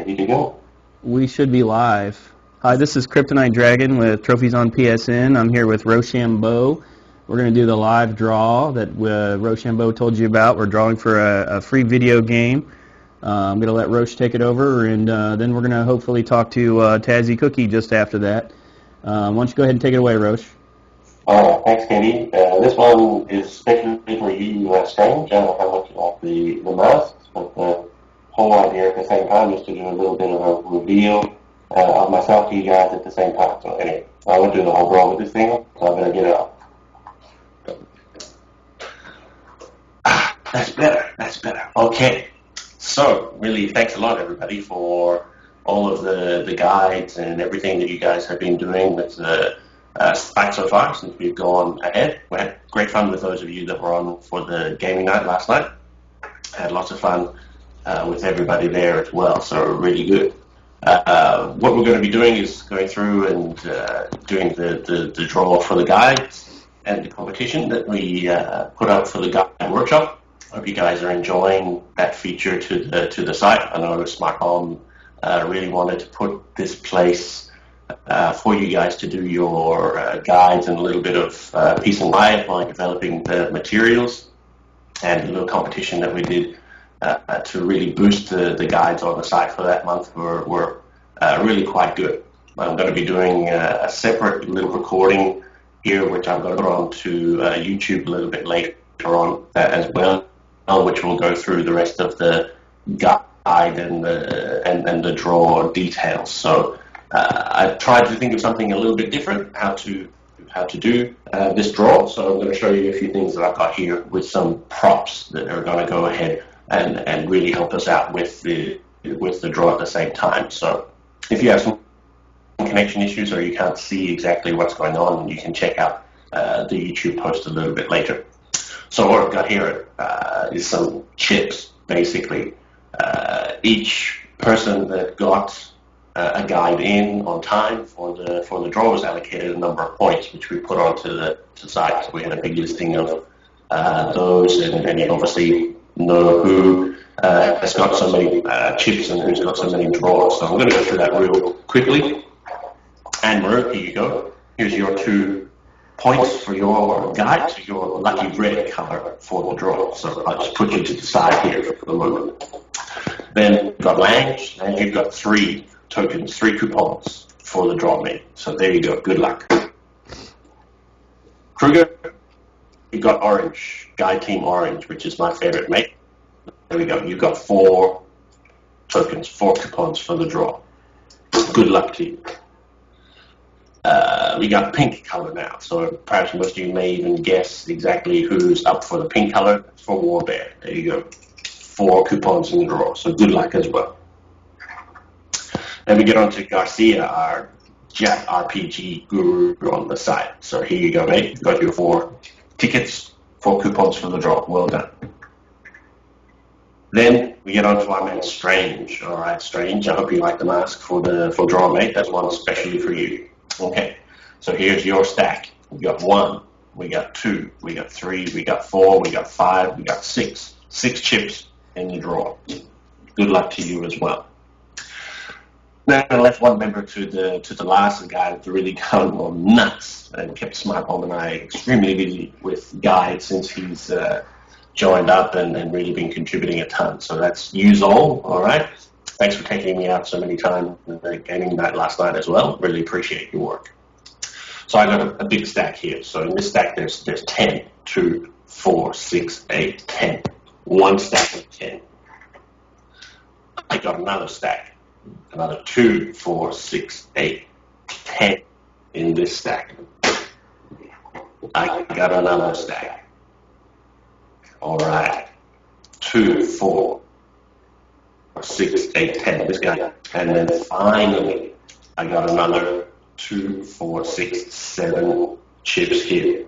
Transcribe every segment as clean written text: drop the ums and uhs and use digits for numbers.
ready to go. We should be live. Hi, this is Kryptonite Dragon with Trophies on PSN. I'm here with Rochambeau. We're going to do the live draw that Rochambeau told you about. We're drawing for a free video game. I'm going to let Roche take it over, and then we're going to hopefully talk to Tazzy Cookie just after that. Why don't you go ahead and take it away, Roche? Thanks, Katie. This one is especially for you, Strange. I don't know how much you like the masks, but the whole idea at the same time is to do a little bit of a reveal of myself to you guys at the same time. So anyway, I won't do the whole draw with this thing, so I better get it off. That's better. That's better. Okay. So really, thanks a lot, everybody, for all of the guides and everything that you guys have been doing with the site so far since we've gone ahead. We had great fun with those of you that were on for the gaming night last night. Had lots of fun with everybody there as well, so really good. What we're going to be doing is going through and doing the draw for the guides and the competition that we put up for the guide workshop. Hope you guys are enjoying that feature to the site. I know Smart Home really wanted to put this place for you guys to do your guides and a little bit of peace and quiet while developing the materials, and the little competition that we did to really boost the guides on the site for that month were really quite good. I'm going to be doing a separate little recording here, which I'm going to put onto YouTube a little bit later on as well, which will go through the rest of the guide and the draw details. So I tried to think of something a little bit different, how to do this draw. So I'm going to show you a few things that I've got here with some props that are going to go ahead and really help us out with the draw at the same time. So if you have some connection issues or you can't see exactly what's going on, you can check out the YouTube post a little bit later. So what I've got here is some chips, basically. Each person that got a guide in on time for the draw was allocated a number of points, which we put onto the site. So we had a big listing of those, and you obviously know who has got so many chips and who's got so many draws. So I'm going to go through that real quickly. And Maru, here you go. Here's your 2 points for your guide to your lucky red color for the draw. So I'll just put you to the side here for the moment. Then you've got Lange, and you've got 3 tokens, 3 coupons for the draw mate. So there you go. Good luck. Kruger, you've got Orange, Guide Team Orange, which is my favorite mate. There we go. You've got 4 tokens, 4 coupons for the draw. Good luck to you. We got pink color now, so perhaps most of you may even guess exactly who's up for the pink color. It's for Warbear. There you go. 4 coupons in the draw, so good luck as well. Then we get on to Garcia, our Jack RPG guru on the site. So here you go, mate. You've got your 4 tickets, 4 coupons for the draw. Well done. Then we get on to our man Strange. All right, Strange, I hope you like the mask for draw, mate. That's one especially for you. Okay, so here's your stack. We got 1, we got 2, we got 3, we got 4, we got 5, we got 6. 6 chips in the draw. Good luck to you as well. Then I left one member to the last guy that's really gone nuts and kept Smart Home and I extremely busy with guides since he's joined up and really been contributing a ton. So that's yous all right? Thanks for taking me out so many times in the gaming night last night as well. Really appreciate your work. So I got a big stack here. So in this stack, there's 10, 2, 4, 6, 8, 10. 1 stack of 10. I got another stack. Another 2, 4, 6, 8, 10 in this stack. I got another stack. All right. 2, 4, 6, 8, 10. This guy. And then finally, I got another 2, 4, 6, 7 chips here.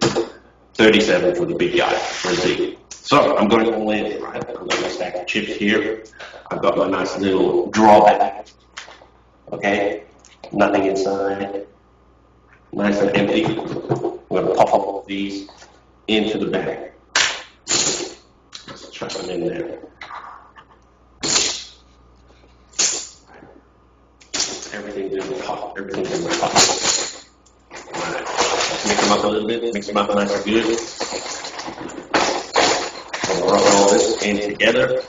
37 for the big guy, for Z. So I'm going all in, right? I've got my stack of chips here. I've got my nice little drawback. Okay? Nothing inside. Nice and empty. I'm going to pop all of these into the bag. Let's chuck them in there. Mix them up a little bit. Mix them up nice and good. And rub all this in together.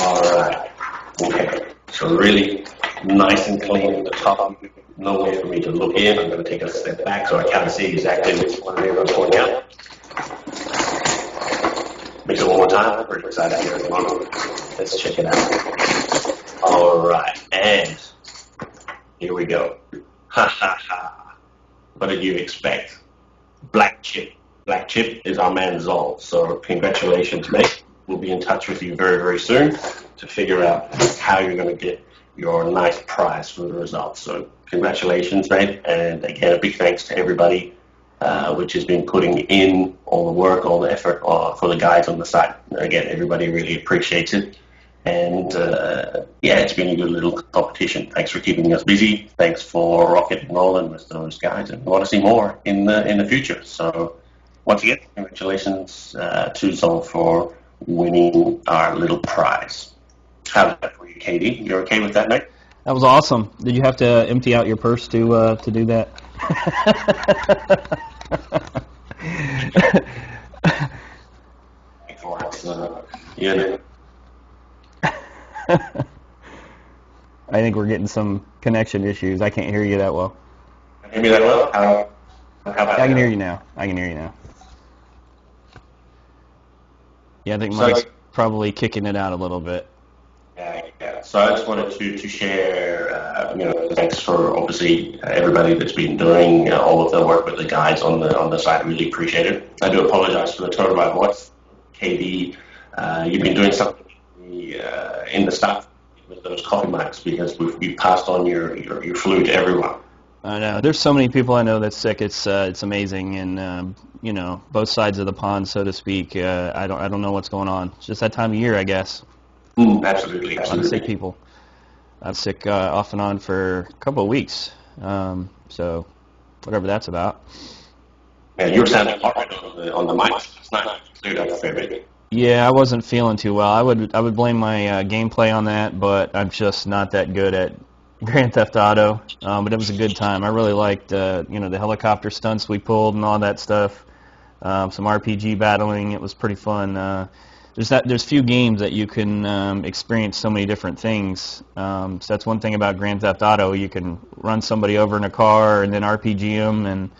All right. Okay. So really nice and clean at the top. No way for me to look in. I'm going to take a step back so I kind of see exactly which one I'm pouring out. Mix it one more time. Pretty excited here at the moment. Let's check it out. All right. And here we go. Ha ha ha. What did you expect? Black chip. Black chip is our man Zol. So congratulations, mate. We'll be in touch with you very, very soon to figure out how you're going to get your nice prize for the results. So congratulations, mate. And again, a big thanks to everybody which has been putting in all the work, all the effort for the guys on the site. Again, everybody really appreciates it. And yeah, it's been a good little competition. Thanks for keeping us busy. Thanks for rocking and rolling with those guys. And we want to see more in the future. So once again, congratulations to Zol for winning our little prize. How's that for you, KD? You're okay with that, mate? That was awesome. Did you have to empty out your purse to do that? Yeah. I think we're getting some connection issues. I can't hear you that well. Can you hear me that well? How about I can hear you now. I can hear you now. Yeah, I think Mike's probably kicking it out a little bit. Yeah. So I just wanted to share, thanks for obviously everybody that's been doing all of the work with the guys on the site. Really appreciate it. I do apologize for the tone of my voice. KD, you've been doing something in the staff with those coffee mics because we've passed on your flu to everyone. I know. There's so many people I know that's sick. It's amazing, and both sides of the pond, so to speak. I don't know what's going on. It's just that time of year, I guess. Absolutely. A lot of sick people. I'm sick off and on for a couple of weeks. So whatever that's about. Yeah, you were sounding all right on the mic. It's not cleared up a fair bit. Yeah, I wasn't feeling too well. I would blame my gameplay on that, but I'm just not that good at Grand Theft Auto. But it was a good time. I really liked the helicopter stunts we pulled and all that stuff. Some RPG battling. It was pretty fun. There's few games that you can experience so many different things. So that's one thing about Grand Theft Auto. You can run somebody over in a car and then RPG them, and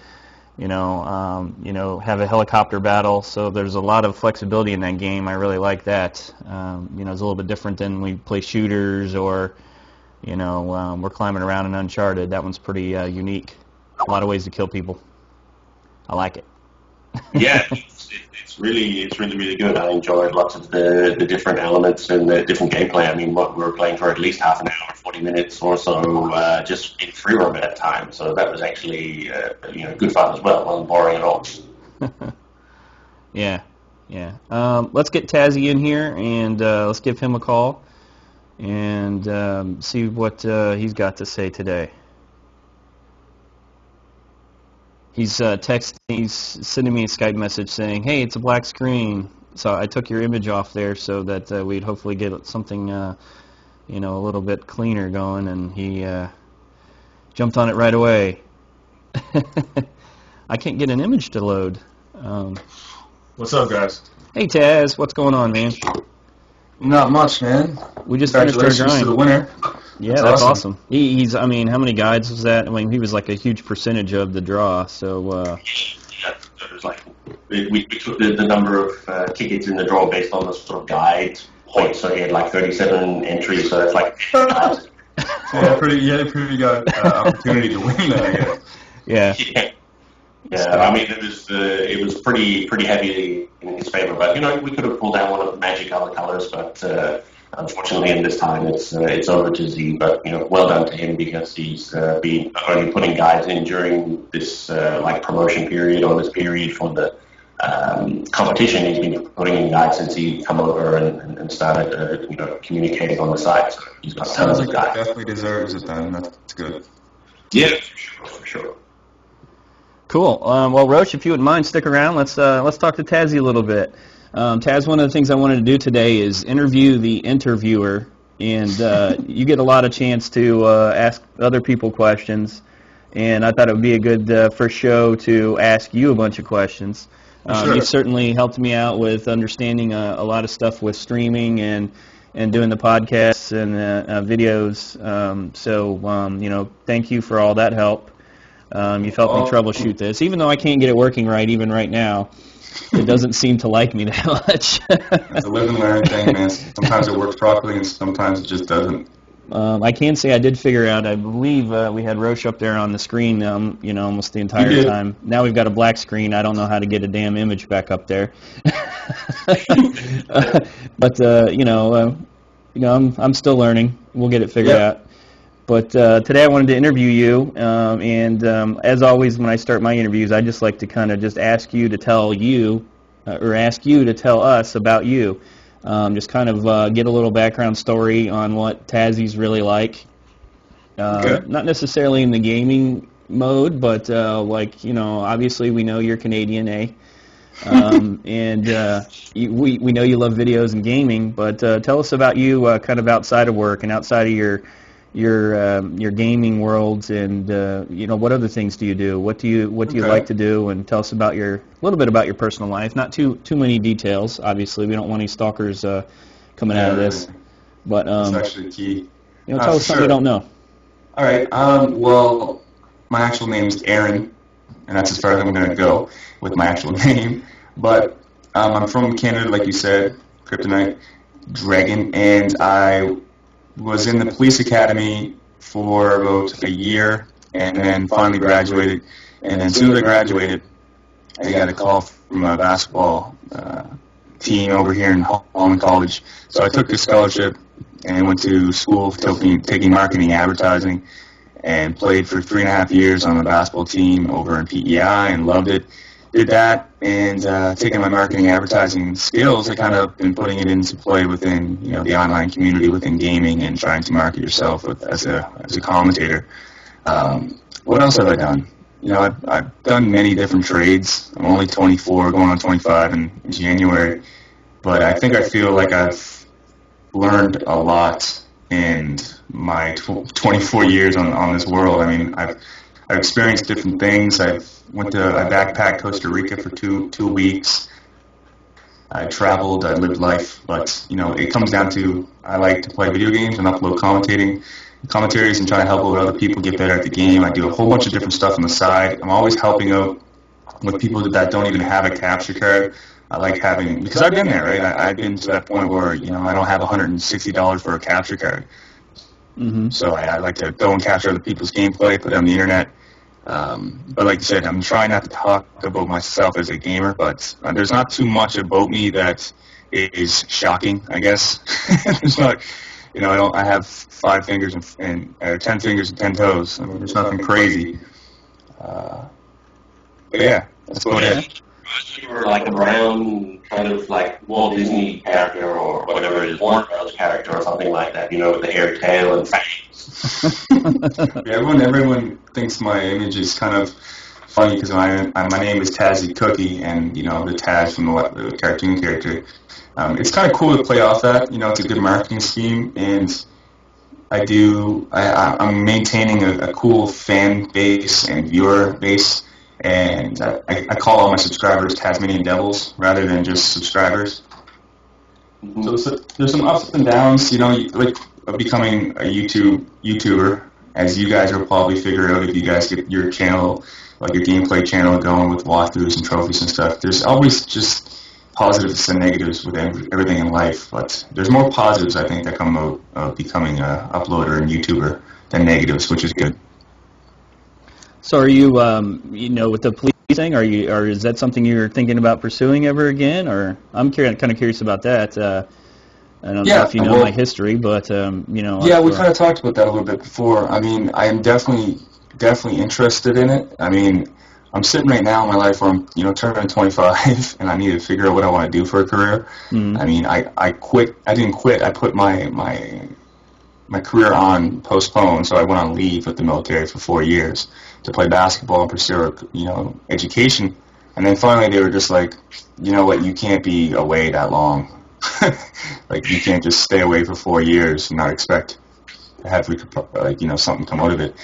have a helicopter battle. So there's a lot of flexibility in that game. I really like that. It's a little bit different than we play shooters or, we're climbing around in Uncharted. That one's pretty unique. A lot of ways to kill people. I like it. Yeah, it's really good. I enjoyed lots of the different elements and the different gameplay. I mean, we were playing for at least half an hour, 40 minutes or so, just in free roam at that time. So that was actually good fun as well. It wasn't boring at all. Yeah. Let's get Tazzy in here and let's give him a call and see what he's got to say today. He's He's sending me a Skype message saying, "Hey, it's a black screen." So I took your image off there so that we'd hopefully get something, a little bit cleaner going. And he jumped on it right away. I can't get an image to load. What's up, guys? Hey, Taz, what's going on, man? Not much, man. We just finished our grind. To the winner. Yeah, that's awesome. He's. I mean, how many guides was that? I mean, he was like a huge percentage of the draw. So. Yeah, it was like we took the number of tickets in the draw based on the sort of guide points. So he had like 37 entries. So that's like. He had a pretty good opportunity to win that, I guess. Yeah. Yeah, I mean it was pretty heavy in his favor, but we could have pulled out one of the magic other colors, but unfortunately in this time it's over to Z. But well done to him because he's been only putting guides in during this promotion period or this period for the competition. He's been putting in guides since he come over and started communicating on the site. So he's got tons of guides. Definitely deserves it then. That's good. Yeah, for sure. Cool. Well, Roche, if you wouldn't mind, stick around. Let's talk to Tazzy a little bit. Taz, one of the things I wanted to do today is interview the interviewer, and you get a lot of chance to ask other people questions. and I thought it would be a good first show to ask you a bunch of questions. Sure. You certainly helped me out with understanding a lot of stuff with streaming and doing the podcasts and videos. Thank you for all that help. You've helped me troubleshoot this, even though I can't get it working right even right now. It doesn't seem to like me that much. It's a live and learn thing, man. Sometimes it works properly, and sometimes it just doesn't. I can say I did figure out. I believe we had Roche up there on the screen, almost the entire time. Now we've got a black screen. I don't know how to get a damn image back up there. But I'm still learning. We'll get it figured out. But today I wanted to interview you, and as always, when I start my interviews, I just like to kind of just ask you to tell you, or ask you to tell us about you. Just kind of get a little background story on what Tazzy's really like. Not necessarily in the gaming mode, but obviously we know you're Canadian, eh? We know you love videos and gaming, but tell us about you kind of outside of work and outside of your gaming worlds, and what other things do you do? What do you like to do? And tell us about a little bit about your personal life. Not too many details. Obviously, we don't want any stalkers coming out of this. But that's actually key. Tell us something we don't know. All right. Well, my actual name is Aaron, and that's as far as I'm going to go with my actual name. But I'm from Canada, like you said, Kryptonite Dragon, and I was in the police academy for about a year, and then finally graduated. And as soon as I graduated, I got a call from a basketball team over here in Holland College. So I took the scholarship and went to school taking marketing advertising, and played for 3.5 years on the basketball team over in PEI and loved it. Did that, and taking my marketing advertising skills, I kind of been putting it into play within the online community within gaming and trying to market yourself as a commentator. What else have I done? I've done many different trades. I'm only 24, going on 25 in January, but I think I feel like I've learned a lot in my 24 years on this world. I mean, I've experienced different things. I backpacked Costa Rica for two weeks. I traveled, I lived life, but it comes down to I like to play video games and upload commentaries and try to help other people get better at the game. I do a whole bunch of different stuff on the side. I'm always helping out with people that don't even have a capture card. I like having, because I've been there, right? I've been to that point where I don't have $160 for a capture card. Mm-hmm. So I like to go and capture other people's gameplay, put it on the internet. But like you said, I'm trying not to talk about myself as a gamer, but there's not too much about me that is shocking, I guess. There's not, I have 5 fingers and 10 fingers and 10 toes. I mean, there's nothing crazy. But yeah, that's about it. You were like a brown kind of like Walt Disney character or whatever it is, Warner Bros. Character or something like that, with the hair, tail, and fangs. Everyone thinks my image is kind of funny because my name is Tazzy Cookie, and the Taz from the cartoon character. It's kind of cool to play off that. It's a good marketing scheme, and I'm maintaining a cool fan base and viewer base. And I call all my subscribers Tasmanian Devils rather than just subscribers. So there's some ups and downs, like becoming a YouTuber, as you guys will probably figure out if you guys get your channel, like your gameplay channel going with walkthroughs and trophies and stuff. There's always just positives and negatives with everything in life, but there's more positives, I think, that come out of becoming an uploader and YouTuber than negatives, which is good. So are you, with the police thing, or is that something you're thinking about pursuing ever again? Or I'm kind of curious about that. I don't know if you know my history, but Yeah, we kind of talked about that a little bit before. I mean, I am definitely interested in it. I mean, I'm sitting right now in my life where I'm, turning 25, and I need to figure out what I want to do for a career. Mm-hmm. I mean, I quit. I didn't quit. I put my career on postpone, so I went on leave with the military for 4 years to play basketball and pursue, education. And then finally they were just like, you know what, you can't be away that long. Like, you can't just stay away for 4 years and not expect to have, something come out of it.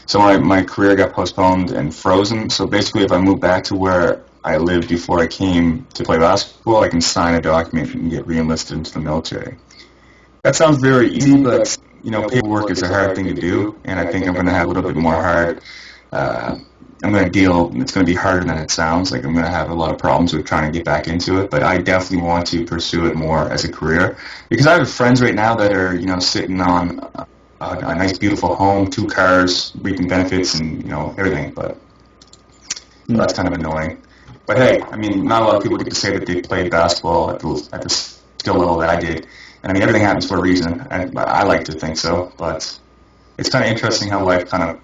So my career got postponed and frozen. So basically, if I move back to where I lived before I came to play basketball, I can sign a document and get re-enlisted into the military. That sounds very easy, but paperwork is a hard thing to do, and I think I'm going to have a little bit more hard. I'm going to deal. It's going to be harder than it sounds. Like I'm going to have a lot of problems with trying to get back into it, but I definitely want to pursue it more as a career because I have friends right now that are sitting on a nice, beautiful home, 2 cars, reaping benefits, and everything. But that's kind of annoying. But hey, I mean, not a lot of people get to say that they played basketball at the skill level that I did. And I mean, everything happens for a reason. I like to think so, but it's kind of interesting how life kind of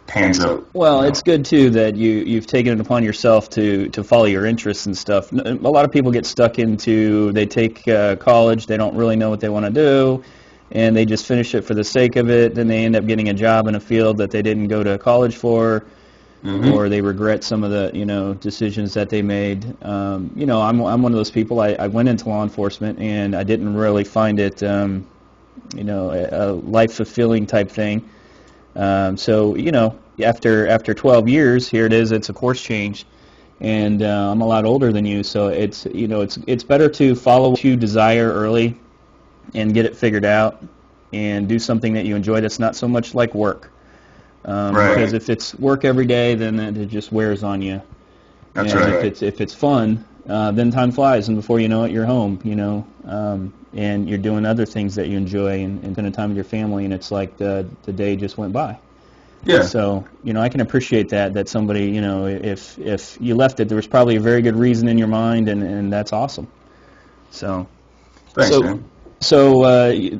pans out. Well, it's good too that you've taken it upon yourself to follow your interests and stuff. A lot of people get stuck into they take college, they don't really know what they want to do, and they just finish it for the sake of it. Then they end up getting a job in a field that they didn't go to college for. Or they regret some of the decisions that they made. I'm one of those people. I went into law enforcement and I didn't really find it a life fulfilling type thing. So after 12 years, here it is. It's a course change, and I'm a lot older than you. So it's better to follow what you desire early and get it figured out and do something that you enjoy. That's not so much like work. Right. Because if it's work every day, then it just wears on you. That's and right. If it's fun, then time flies, and before you know it, you're home. And you're doing other things that you enjoy, and spending time with your family, and it's like the day just went by. Yeah. So I can appreciate that somebody if you left it, there was probably a very good reason in your mind, and that's awesome. So. Thanks, man. So,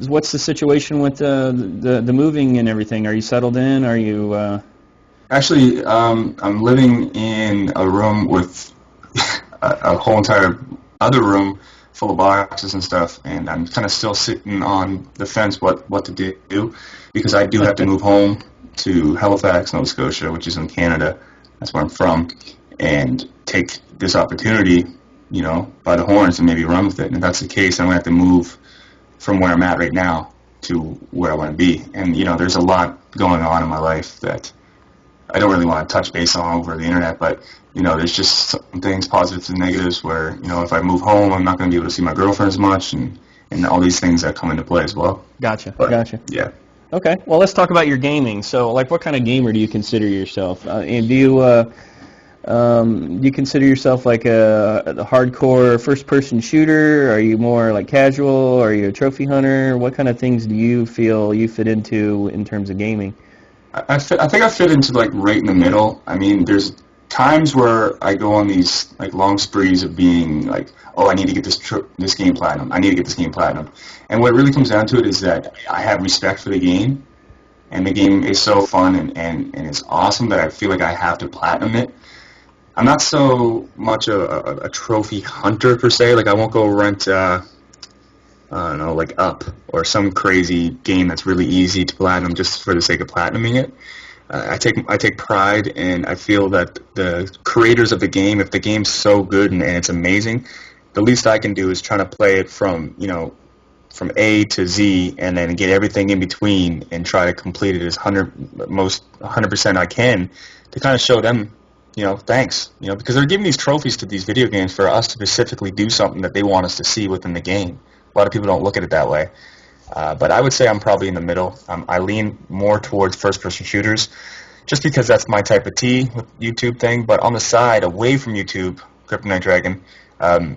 what's the situation with the moving and everything? Are you settled in? Are you? Actually, I'm living in a room with a whole entire other room full of boxes and stuff, and I'm kind of still sitting on the fence what to do because I do have to move home to Halifax, Nova Scotia, which is in Canada. That's where I'm from, and take this opportunity, by the horns and maybe run with it. And if that's the case, I'm going to have to move from where I'm at right now to where I want to be. And, there's a lot going on in my life that I don't really want to touch base on over the internet, but, there's just some things, positives and negatives, where, if I move home, I'm not going to be able to see my girlfriend as much, and all these things that come into play as well. Gotcha. Yeah. Okay, well, let's talk about your gaming. So, what kind of gamer do you consider yourself? And do you consider yourself like a hardcore first-person shooter? Are you more like casual? Are you a trophy hunter? What kind of things do you feel you fit into in terms of gaming? I think I fit into right in the middle. I mean, there's times where I go on these long sprees of being oh, I need to get this game platinum. I need to get this game platinum. And what it really comes down to it is that I have respect for the game, and the game is so fun and it's awesome that I feel like I have to platinum it. I'm not so much a trophy hunter per se. I won't go rent, I don't know, Up or some crazy game that's really easy to platinum just for the sake of platinuming it. I take pride, and I feel that the creators of the game, if the game's so good and it's amazing, the least I can do is try to play it from A to Z, and then get everything in between and try to complete it as 100% I can to kind of show them. Thanks. Because they're giving these trophies to these video games for us to specifically do something that they want us to see within the game. A lot of people don't look at it that way. But I would say I'm probably in the middle. I lean more towards first-person shooters just because that's my type of tea with YouTube thing. But on the side, away from YouTube, Kryptonite Dragon, I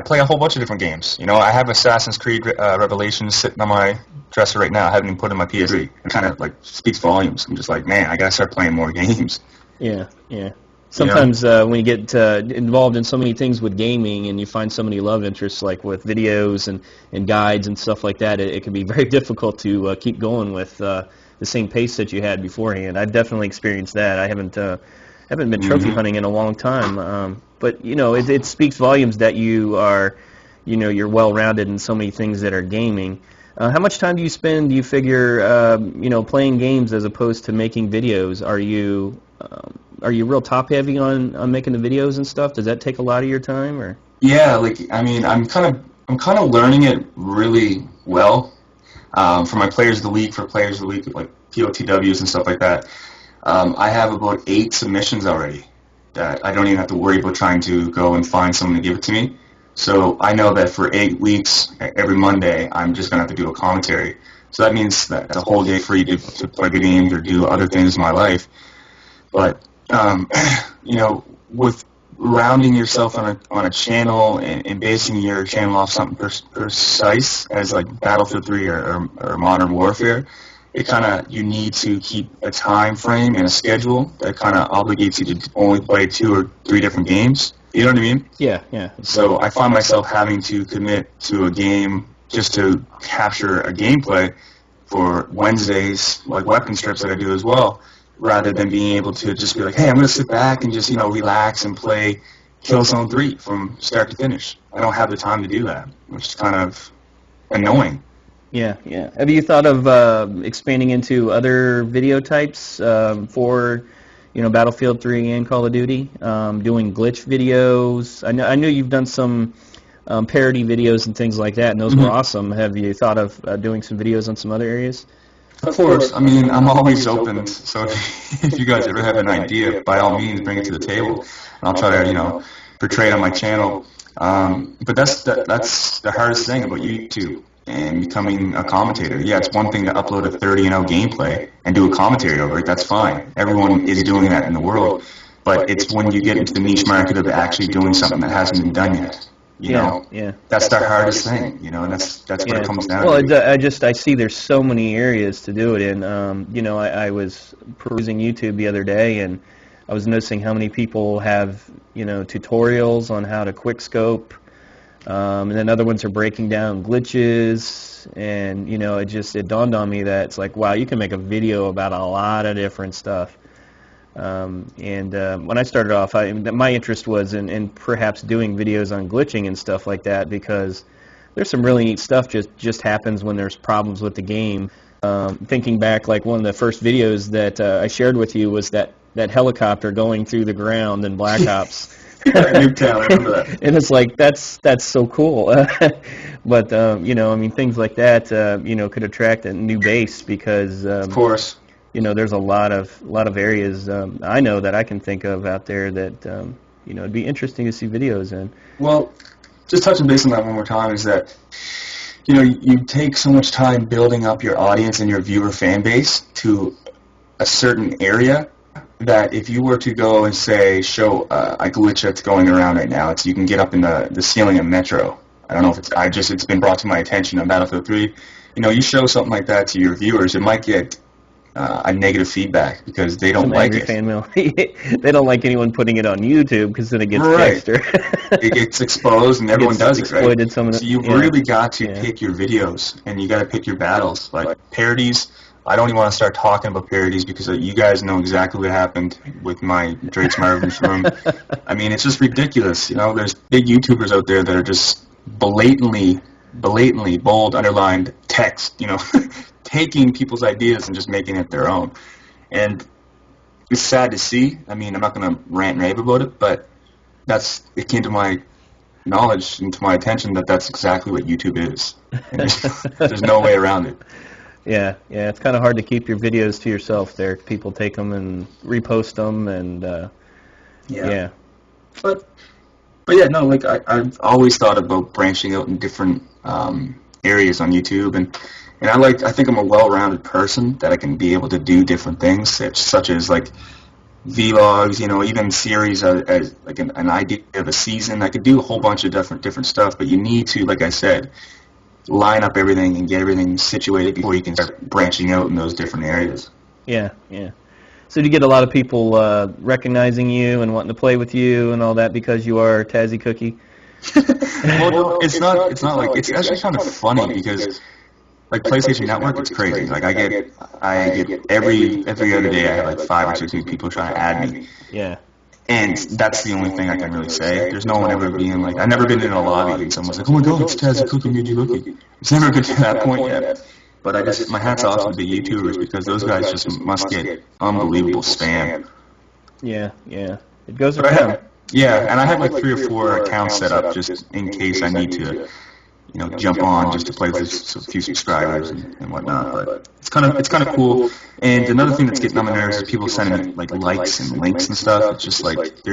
play a whole bunch of different games. I have Assassin's Creed Revelations sitting on my dresser right now. I haven't even put it in my PS3. It kind of speaks volumes. I'm just man, I gotta start playing more games. Yeah. Sometimes when you get involved in so many things with gaming and you find so many love interests, like with videos and guides and stuff like that, it can be very difficult to keep going with the same pace that you had beforehand. I've definitely experienced that. I haven't been trophy hunting in a long time, but it speaks volumes that you are, you're well-rounded in so many things that are gaming. How much time do you spend, do you figure, playing games as opposed to making videos? Are you real top-heavy on making the videos and stuff? Does that take a lot of your time, or? Yeah, I'm kind of learning it really well. For my Players of the Week, POTWs and stuff like that. I have about 8 submissions already that I don't even have to worry about trying to go and find someone to give it to me. So I know that for 8 weeks, every Monday, I'm just going to have to do a commentary. So that means that it's a whole day free to play the games or do other things in my life. But, with rounding yourself on a channel and basing your channel off something precise as like Battlefield 3 or Modern Warfare, you need to keep a time frame and a schedule that kind of obligates you to only play 2 or 3 different games. You know what I mean? Yeah, yeah. So I find myself having to commit to a game just to capture a gameplay for Wednesdays, like weapon strips that I do as well, rather than being able to just be like, hey, I'm going to sit back and just, relax and play Killzone 3 from start to finish. I don't have the time to do that, which is kind of annoying. Yeah, yeah. Have you thought of expanding into other video types for, Battlefield 3 and Call of Duty? Doing glitch videos? I know you've done some parody videos and things like that, and those were awesome. Have you thought of doing some videos on some other areas? Of course. I mean, I'm always open. So if you guys ever have an idea, by all means, bring it to the table, and I'll try to, portray it on my channel. But that's the hardest thing about YouTube and becoming a commentator. Yeah, it's one thing to upload a 30-0 gameplay and do a commentary over it. That's fine. Everyone is doing that in the world. But it's when you get into the niche market of actually doing something that hasn't been done yet. That's the hardest thing, and that's what it comes down to. Well, I see there's so many areas to do it in. I was perusing YouTube the other day, and I was noticing how many people have, tutorials on how to quick scope, and then other ones are breaking down glitches, and, it dawned on me that it's like, wow, you can make a video about a lot of different stuff. When I started off, my interest was in perhaps doing videos on glitching and stuff like that, because there's some really neat stuff just happens when there's problems with the game. Thinking back, like one of the first videos that I shared with you was that helicopter going through the ground in Black Ops. Nuketown, I remember that. And it's like, that's so cool. But, things like that, could attract a new base because... of course. There's a lot of areas I know that I can think of out there that it'd be interesting to see videos in. Well, just touching base on that one more time is that you take so much time building up your audience and your viewer fan base to a certain area that if you were to go and say show a glitch that's going around right now, you can get up in the ceiling of Metro. I don't know if it's been brought to my attention on Battlefield 3. You show something like that to your viewers, it might get a negative feedback because they don't like it. Fan mail. They don't like anyone putting it on YouTube because then it gets extra. It gets exposed and everyone does it, right? So you really got to pick your videos and you got to pick your battles. Like parodies, I don't even want to start talking about parodies because you guys know exactly what happened with my Drake's Marvin's Room. I mean, it's just ridiculous. There's big YouTubers out there that are just blatantly bold, underlined text, taking people's ideas and just making it their own. And it's sad to see. I mean, I'm not going to rant and rave about it, but it came to my knowledge and to my attention that that's exactly what YouTube is. And there's no way around it. Yeah, it's kind of hard to keep your videos to yourself there. People take them and repost them, and yeah. But yeah, no, like I've always thought about branching out in different areas on YouTube, and I think I'm a well-rounded person that I can be able to do different things, such as like vlogs, even series as like an idea of a season. I could do a whole bunch of different stuff, but you need to, like I said, line up everything and get everything situated before you can start branching out in those different areas. Yeah. So do you get a lot of people recognizing you and wanting to play with you and all that because you are Tazzy Cookie? Well, no, it's not like it's actually kind of funny because like PlayStation Network, it's crazy. Like I get every other day I have like 5 or 6 new people trying to add me. Yeah. And that's the only thing I can really say. There's no one ever being like, I've never been in a lobby and someone's like, oh my god, it's Tazzy Cookie, Mewdy Lookie. It's never been to that point yet. But my hat's off to the YouTubers because those guys just must get unbelievable spam. Yeah. It goes around. And I have like 3 or 4 accounts set up just in case I need to jump on just to play with a few subscribers and whatnot. But it's kind of cool. And another thing that's getting on my nerves is people sending me like likes and links and stuff. It's just like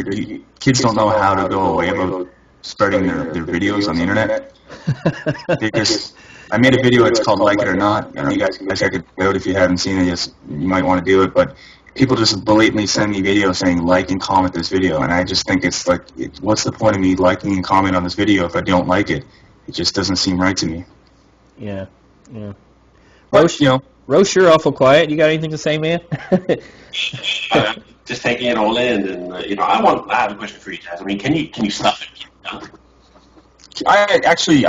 kids don't know how to go away about spreading their videos on the internet. I made a video. It's called Like It or Not. You guys check it out if you haven't seen it. You might want to do it. But people just blatantly send me videos saying like and comment this video, and I just think it's like, what's the point of me liking and commenting on this video if I don't like it? It just doesn't seem right to me. Yeah. But, Roche, you're awful quiet. You got anything to say, man? Just taking it all in, and I have a question for you guys. I mean, can you stuff it? I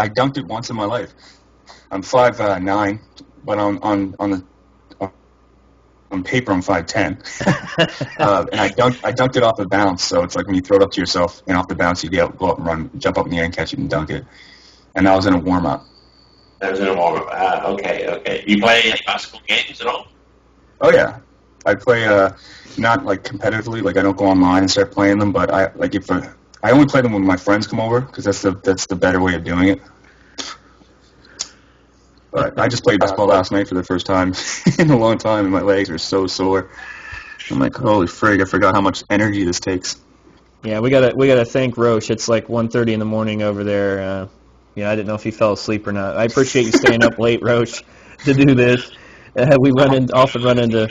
dunked it once in my life. I'm 5'9", but on paper I'm 5'10", and I dunked it off the bounce. So it's like when you throw it up to yourself and off the bounce, you go up and run, jump up in the air and catch it and dunk it. And that was in a warm up. That was in a warm up. Okay. You play any basketball games at all? Oh yeah, I play not like competitively. Like I don't go online and start playing them, but I only play them when my friends come over because that's the better way of doing it. But I just played basketball last night for the first time in a long time, and my legs are so sore. I'm like, holy frig! I forgot how much energy this takes. Yeah, we gotta thank Roche. It's like 1:30 in the morning over there. I didn't know if he fell asleep or not. I appreciate you staying up late, Roche, to do this. We often run into.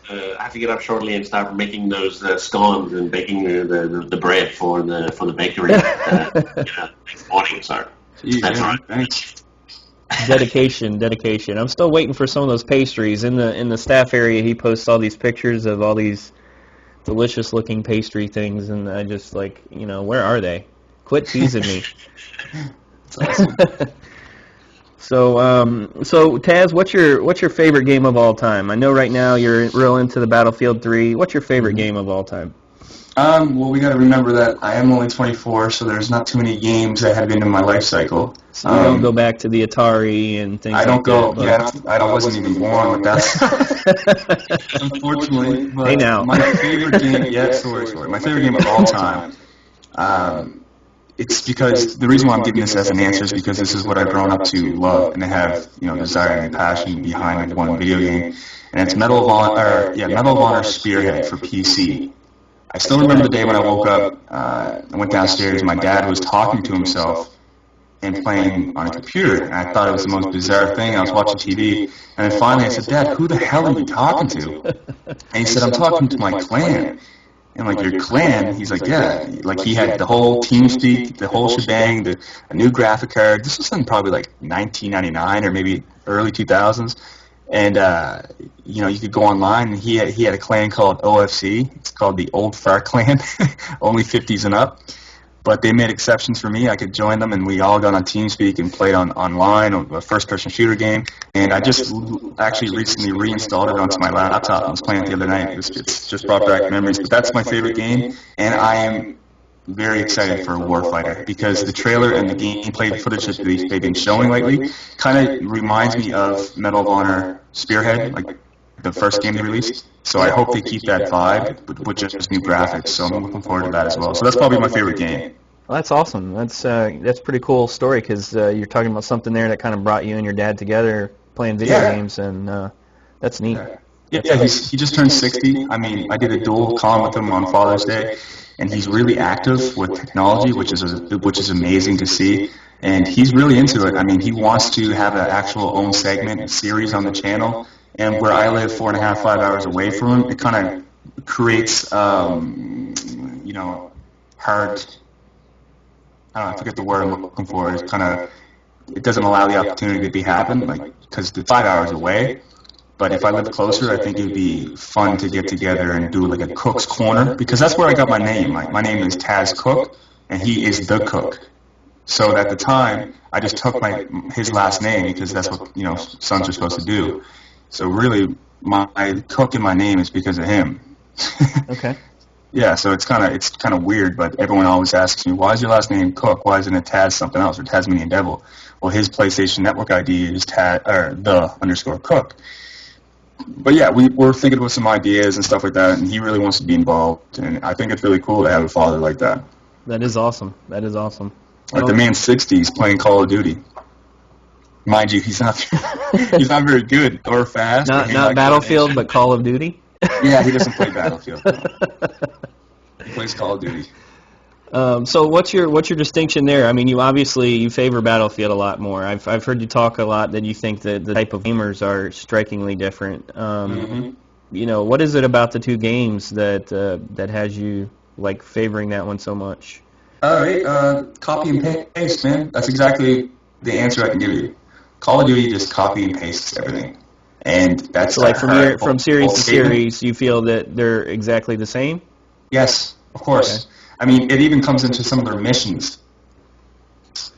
I have to get up shortly and start making those scones and baking the bread for the bakery next morning. So that's right. Thanks. Dedication. I'm still waiting for some of those pastries. In the staff area, he posts all these pictures of all these delicious looking pastry things, and I just like, where are they? Quit teasing me. That's awesome. So Taz, what's your favorite game of all time? I know right now you're real into the Battlefield 3. What's your favorite game of all time? Well, we got to remember that I am only 24, so there's not too many games that have been in my life cycle. So you don't go back to the Atari and things. I don't go. That, I wasn't even born with that. Unfortunately. But hey now. My favorite game. Yeah, sorry. My favorite game of all time. It's because the reason why I'm giving this as an answer is because this is what I've grown up to love and have desire and passion behind one video game, and it's Medal of Honor Spearhead for PC. I still remember the day when I woke up. I went downstairs. My dad was talking to himself and playing on a computer, and I thought it was the most bizarre thing. I was watching TV, and then finally I said, "Dad, who the hell are you talking to?" And he said, "I'm talking to my clan." And like, your clan? He's like, yeah. Like, he had the whole TeamSpeak, the whole shebang, a new graphic card. This was in probably like 1999 or maybe early 2000s. And you could go online, and he had a clan called OFC. It's called the Old Fart Clan, only 50s and up. But they made exceptions for me. I could join them, and we all got on TeamSpeak and played online, a first-person shooter game. And I just actually recently reinstalled it onto my laptop and was playing it the other night. It's just brought back memories. But that's my favorite game, and I am very excited for Warfighter because the trailer and the gameplay footage that they've been showing lately kind of reminds me of Medal of Honor Spearhead, like the first game they released. So I hope they keep that vibe with just new graphics. So I'm looking forward to that as well. So that's probably my favorite game. Well, that's awesome. That's a pretty cool story because you're talking about something there that kind of brought you and your dad together playing video games, and that's neat. Yeah, he just turned 60. I mean, I did a dual con with him on Father's Day, and he's really active with technology, which is amazing to see. And he's really into it. I mean, he wants to have an actual own segment, a series on the channel. And where I live 4.5, 5 hours away from him, it kind of creates, hard. I forget the word I'm looking for. It's it doesn't allow the opportunity to happen, because it's 5 hours away. But if I lived closer, I think it would be fun to get together and do like a cook's corner, because that's where I got my name. My name is Taz Cook, and he is the cook. So at the time, I just took his last name because that's what sons are supposed to do. So really, my cook in my name is because of him. Okay. Yeah, so it's kind of weird, but everyone always asks me, why is your last name Cook? Why isn't it Taz something else or Tasmanian Devil? Well, his PlayStation Network ID is the_Cook. But yeah, we're thinking about some ideas and stuff like that, and he really wants to be involved, and I think it's really cool to have a father like that. That is awesome. Like the man's 60s playing Call of Duty. Mind you, he's not he's not very good or fast. Not Battlefield, but Call of Duty. Yeah, he doesn't play Battlefield. No. He plays Call of Duty. So what's your distinction there? I mean, you favor Battlefield a lot more. I've heard you talk a lot that you think that the type of gamers are strikingly different. What is it about the two games that has you like favoring that one so much? All right, copy and paste, man. That's exactly the answer I can give you. Call of Duty just copy and pastes everything, and that's so like from series to series, you feel that they're exactly the same? Yes, of course. Okay. I mean, it even comes into some of their missions.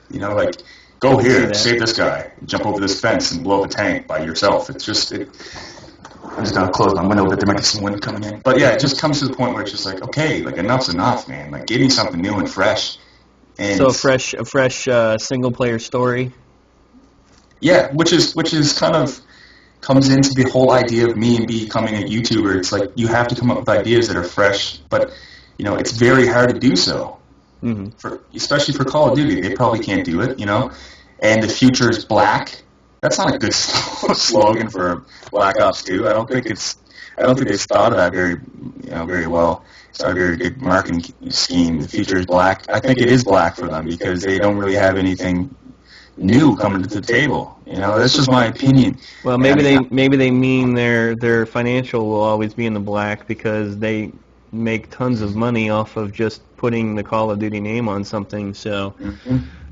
Like go here, save this guy, jump over this fence, and blow up a tank by yourself. It's just I'm just gonna close my window, but there might be some wind coming in. But yeah, it just comes to the point where it's just like, okay, like enough's enough, man. Like give me something new and fresh. And so a fresh single player story. Yeah, which is kind of comes into the whole idea of me and becoming a YouTuber. It's like you have to come up with ideas that are fresh, but it's very hard to do so. Especially for Call of Duty, they probably can't do it. And the future is black. That's not a good slogan for Black Ops 2. I don't think they've thought of that very well. It's not a very good marketing scheme. The future is black. I think it is black for them because they don't really have anything new coming to the table. That's just my opinion. Well, maybe they mean their financial will always be in the black because they make tons of money off of just putting the Call of Duty name on something. So,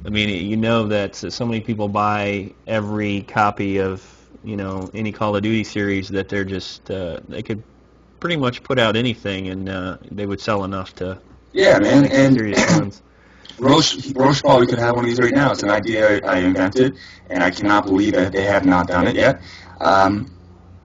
I mean, that so many people buy every copy of any Call of Duty series that they're just they could pretty much put out anything and they would sell enough to make serious funds. Roche probably could have one of these right now. It's an idea I invented, and I cannot believe that they have not done it yet.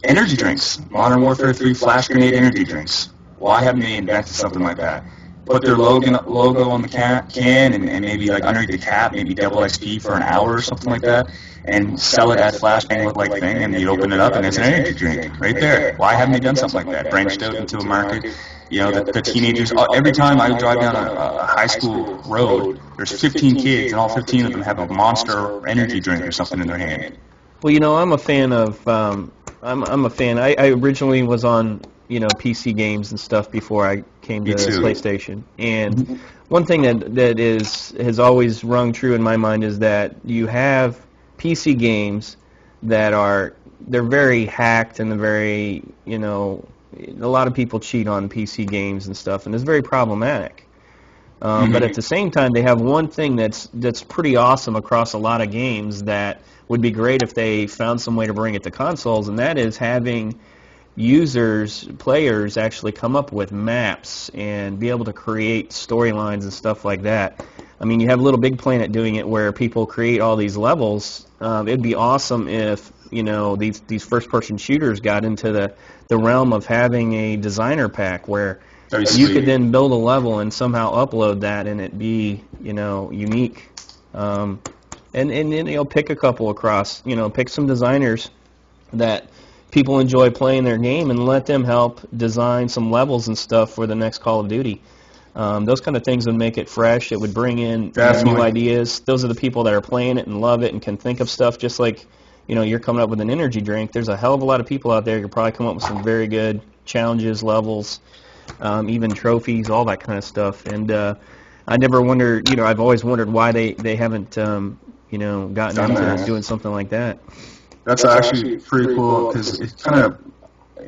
Energy drinks. Modern Warfare 3 flash grenade energy drinks. Why haven't they invented something like that? Put their logo on the can and maybe like underneath the cap, maybe double XP for an hour or something like that, and sell it as flashbang look-like thing, and you open it up and it's an energy drink right there. Why haven't they done something like that? Branched out into a market. The teenagers, every time I drive down a high school road, there's 15 kids, and all 15 of them have a Monster energy drink or something in their hand. Well, I'm a fan of, I'm a fan. I originally was on, PC games and stuff before I came to PlayStation. And one thing that has always rung true in my mind is that you have PC games that they're very hacked and they're very, a lot of people cheat on PC games and stuff, and it's very problematic. But at the same time, they have one thing that's pretty awesome across a lot of games that would be great if they found some way to bring it to consoles, and that is having players actually come up with maps and be able to create storylines and stuff like that. I mean, you have Little Big Planet doing it where people create all these levels. It'd be awesome if these first-person shooters got into the realm of having a designer pack where you could then build a level and somehow upload that and it be unique. And pick a couple across. Pick some designers that people enjoy playing their game and let them help design some levels and stuff for the next Call of Duty. Those kind of things would make it fresh. It would bring in new ideas. Those are the people that are playing it and love it and can think of stuff just like, you're coming up with an energy drink. There's a hell of a lot of people out there who could probably come up with some very good challenges, levels, even trophies, all that kind of stuff. And I never wonder, I've always wondered why they haven't, gotten into doing something like that. That's actually pretty cool because it kind of,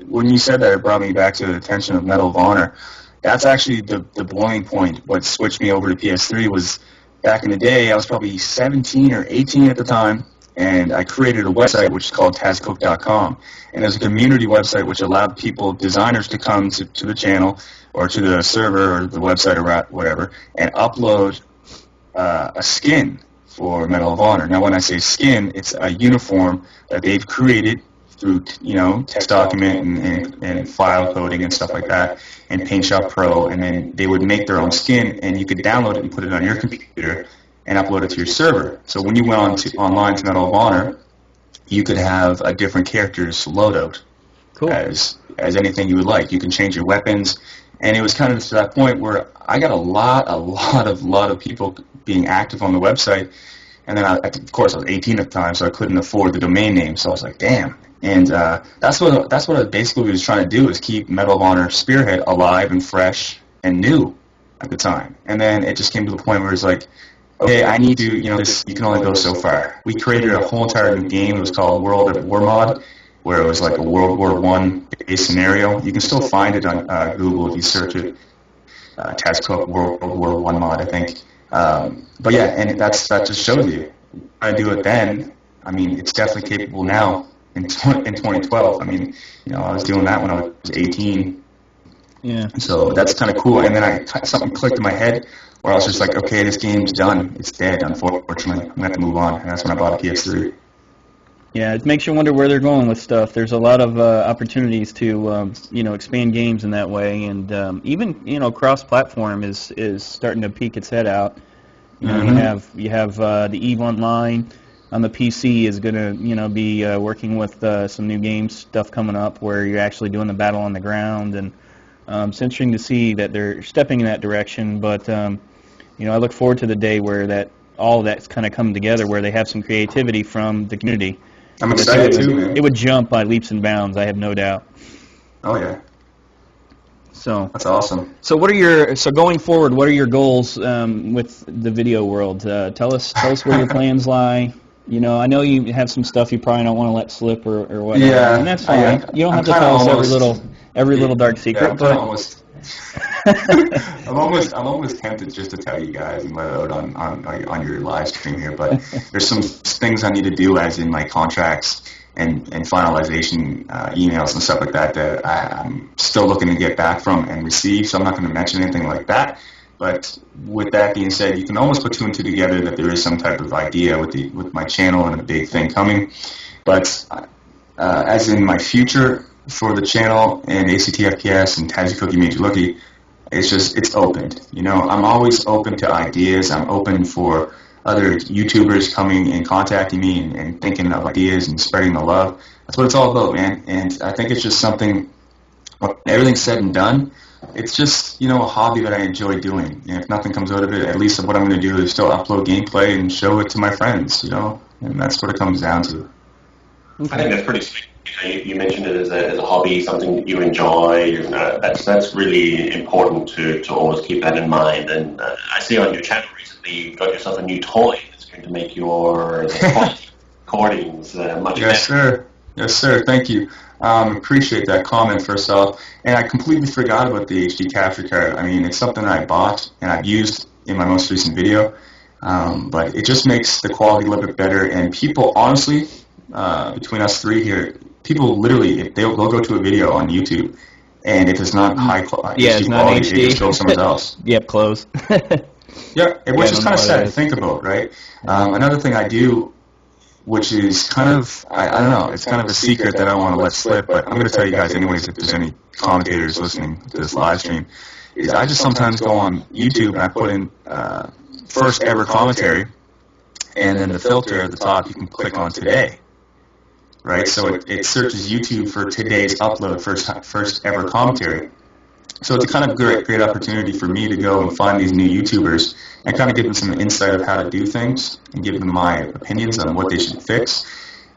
when you said that, it brought me back to the attention of Medal of Honor. That's actually the boiling point. What switched me over to PS3 was back in the day, I was probably 17 or 18 at the time, and I created a website which is called TazCook.com. And there's a community website which allowed designers to come to the channel or to the server or the website or whatever and upload a skin for Medal of Honor. Now, when I say skin, it's a uniform that they've created through, text document and file coding and stuff like that, and PaintShop Pro, and then they would make their own skin, and you could download it and put it on your computer and upload it to your server. So when you went online to Medal of Honor, you could have a different character's loadout as anything you would like. You can change your weapons, and it was kind of to that point where I got a lot of people being active on the website, And then, of course, I was 18 at the time, so I couldn't afford the domain name. So I was like, damn. And that's what I basically was trying to do, is keep Medal of Honor Spearhead alive and fresh and new at the time. And then it just came to the point where it's like, okay, I need to, this, you can only go so far. We created a whole entire new game. It was called World at War Mod, where it was like a World War I based scenario. You can still find it on Google if you search it. Taz Cook World War I mod, I think. But yeah, and that just shows you. I do it then. I mean, it's definitely capable now in 2012. I mean, I was doing that when I was 18. Yeah. So that's kind of cool. And then something clicked in my head where I was just like, okay, this game's done. It's dead, unfortunately. I'm going to have to move on. And that's when I bought a PS3. Yeah, it makes you wonder where they're going with stuff. There's a lot of opportunities to, expand games in that way, and even, cross-platform is starting to peek its head out. You have the EVE Online on the PC is going to, be working with some new game stuff coming up where you're actually doing the battle on the ground, and it's interesting to see that they're stepping in that direction. But I look forward to the day where all that's kind of come together, where they have some creativity from the community. I'm excited too, man. It would jump by leaps and bounds, I have no doubt. Oh yeah. So that's awesome. So going forward, what are your goals with the video world? Tell us where your plans lie. I know you have some stuff you probably don't want to let slip or whatever. Yeah, and that's fine. You don't have to tell us every little dark secret. Yeah, but I'm almost tempted just to tell you guys and let it out on your live stream here, but there's some things I need to do, as in my contracts and finalization emails and stuff like that I'm still looking to get back from and receive, so I'm not going to mention anything like that. But with that being said, you can almost put two and two together that there is some type of idea with my channel and a big thing coming. But as in my future for the channel and ACTFPS and Taji Cookie Major Lookie, it's opened. I'm always open to ideas. I'm open for other YouTubers coming and contacting me and thinking of ideas and spreading the love. That's what it's all about, man. And I think it's just something, when everything's said and done, it's just, a hobby that I enjoy doing. And if nothing comes out of it, at least what I'm going to do is still upload gameplay and show it to my friends, and that's what it comes down to. I think that's pretty sweet. You mentioned it as a hobby, something that you enjoy. That's really important to always keep that in mind. And I see on your channel recently you've got yourself a new toy that's going to make your recordings much better. Yes, sir. Thank you. Appreciate that comment, first off. And I completely forgot about the HD capture card. I mean, it's something I bought and I've used in my most recent video, but it just makes the quality a little bit better. And people, honestly, between us three here, people literally, they'll go to a video on YouTube, and if it's not high quality, it's not quality, HD. they just go somewhere else. Yep, close. Which is kind of sad to think about, right? Another thing I do, which is kind of, I don't know, it's kind of a secret that I don't want to let slip, but I'm going to tell you guys anyways if there's any commentators listening to this live stream, is I just sometimes go on YouTube and I put in first ever commentary, and then the filter at the top you can click on today. Right, so it searches YouTube for today's upload, first ever commentary. So it's a kind of great opportunity for me to go and find these new YouTubers and kind of give them some insight of how to do things and give them my opinions on what they should fix.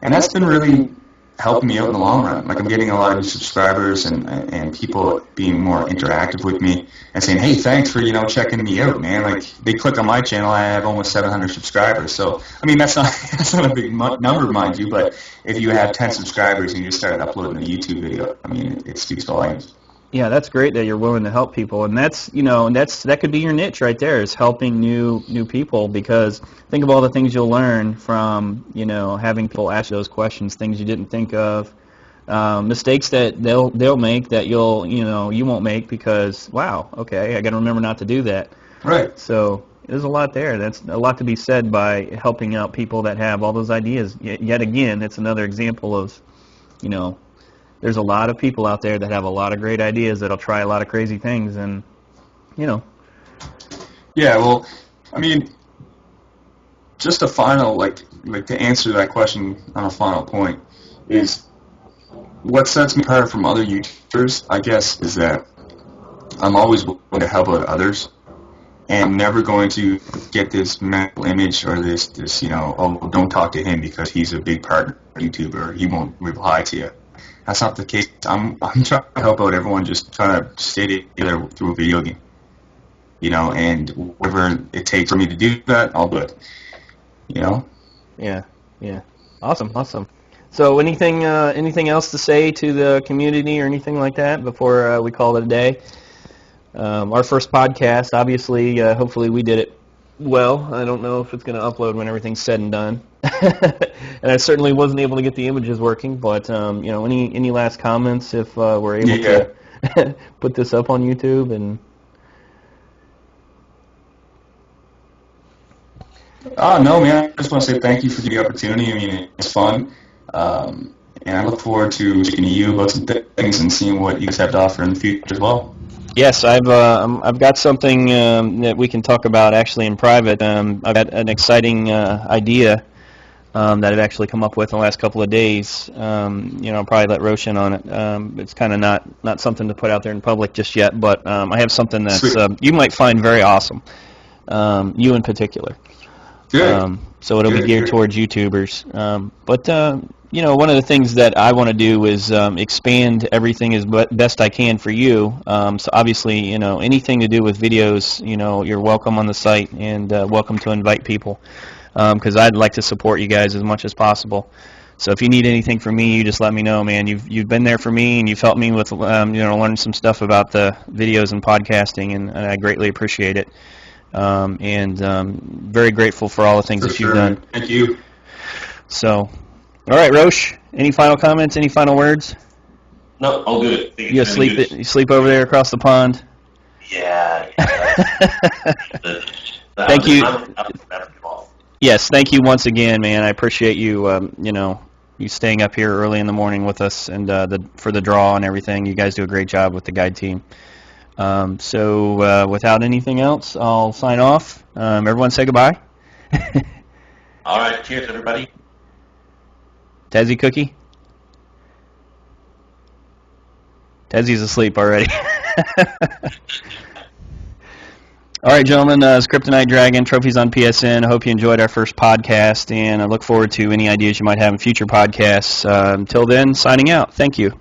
And that's been really helping me out in the long run. Like, I'm getting a lot of new subscribers and people being more interactive with me and saying, hey, thanks for, checking me out, man. Like, they click on my channel, I have almost 700 subscribers. So, I mean, that's not a big number, mind you, but if you have 10 subscribers and you just started uploading a YouTube video, I mean, it speaks volumes. Yeah, that's great that you're willing to help people, and that could be your niche right there, is helping new people, because think of all the things you'll learn from having people ask those questions, things you didn't think of, mistakes that they'll make that you won't make, because wow, okay, I got to remember not to do that. Right. So there's a lot there. That's a lot to be said by helping out people that have all those ideas. Yet again, it's another example of there's a lot of people out there that have a lot of great ideas that'll try a lot of crazy things, and Yeah, well, I mean, just a final, like to answer that question on a final point, is what sets me apart from other YouTubers, I guess, is that I'm always willing to help out others. and never going to get this mental image or this oh, don't talk to him because he's a big partner YouTuber, he won't reply to you. That's not the case. I'm trying to help out everyone, just trying to stay together through a video game, and whatever it takes for me to do that, I'll do it, Yeah. Awesome. So anything else to say to the community or anything like that before we call it a day? Our first podcast, obviously, hopefully we did it well. I don't know if it's going to upload when everything's said and done. And I certainly wasn't able to get the images working, but any last comments if we're able to put this up on YouTube? And no, man, I just want to say thank you for the opportunity. I mean, it's fun, and I look forward to speaking to you about some things and seeing what you guys have to offer in the future as well. yes, I've got something that we can talk about actually in private. I've got an exciting idea that I've actually come up with in the last couple of days. I'll probably let Roshan on it. It's kind of not something to put out there in public just yet, but I have something that's you might find very awesome. You in particular. Good. So it'll be geared towards YouTubers. But one of the things that I want to do is expand everything as best I can for you. So obviously, anything to do with videos, you're welcome on the site and welcome to invite people. Because I'd like to support you guys as much as possible. So if you need anything from me, you just let me know, man. You've been there for me, and you've helped me with learning some stuff about the videos and podcasting, and I greatly appreciate it. Very grateful for all the things that you've done. Thank you. So, all right, Roche. Any final comments? Any final words? No, all good. You sleep over there across the pond? Yeah. Thank you. Yes, thank you once again, man. I appreciate you. You staying up here early in the morning with us and for the draw and everything. You guys do a great job with the guide team. So without anything else, I'll sign off. Everyone say goodbye. All right, cheers, everybody. Tezzy Cookie? Tezzy's asleep already. All right, gentlemen, it's Kryptonite Dragon, Trophies on PSN. I hope you enjoyed our first podcast, and I look forward to any ideas you might have in future podcasts. Until then, signing out. Thank you.